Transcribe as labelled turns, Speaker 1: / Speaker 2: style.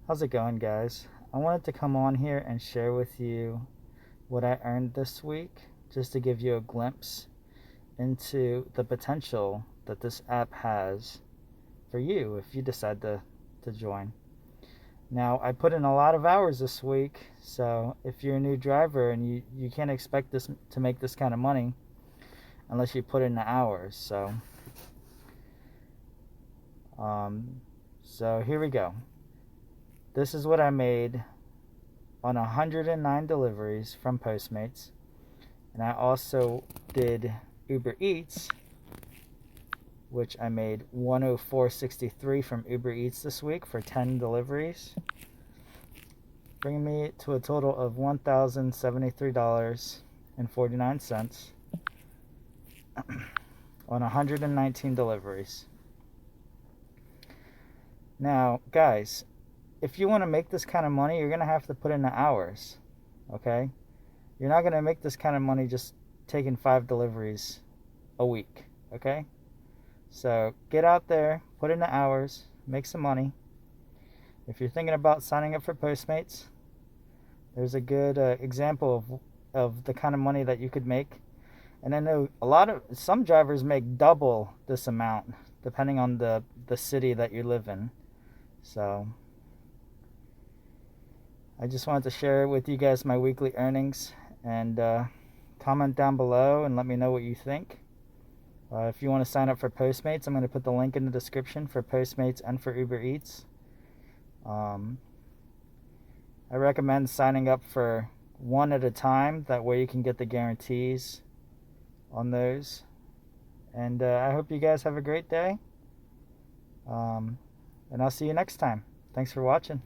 Speaker 1: How's it going, guys? I wanted to come on here and share with you what I earned this week, just to give you a glimpse into the potential that this app has for you if you decide to join. Now, I put in a lot of hours this week, so if you're a new driver and you can't expect this to make this kind of money unless you put in the hours. So here we go. This is what I made on 109 deliveries from Postmates. And I also did UberEats, which I made 104.63 from UberEats this week for 10 deliveries, bringing me to a total of $1,073.49 on 119 deliveries. Now, guys, if you want to make this kind of money, you're going to have to put in the hours, okay? You're not going to make this kind of money just taking 5 deliveries a week, okay? So get out there, put in the hours, make some money. If you're thinking about signing up for Postmates, there's a good example of the kind of money that you could make. And I know some drivers make double this amount depending on the city that you live in. So I just wanted to share with you guys my weekly earnings, and comment down below and let me know what you think. If you want to sign up for Postmates, I'm going to put the link in the description for Postmates and for UberEats. I recommend signing up for one at a time. That way you can get the guarantees on those. And I hope you guys have a great day. And I'll see you next time. Thanks for watching.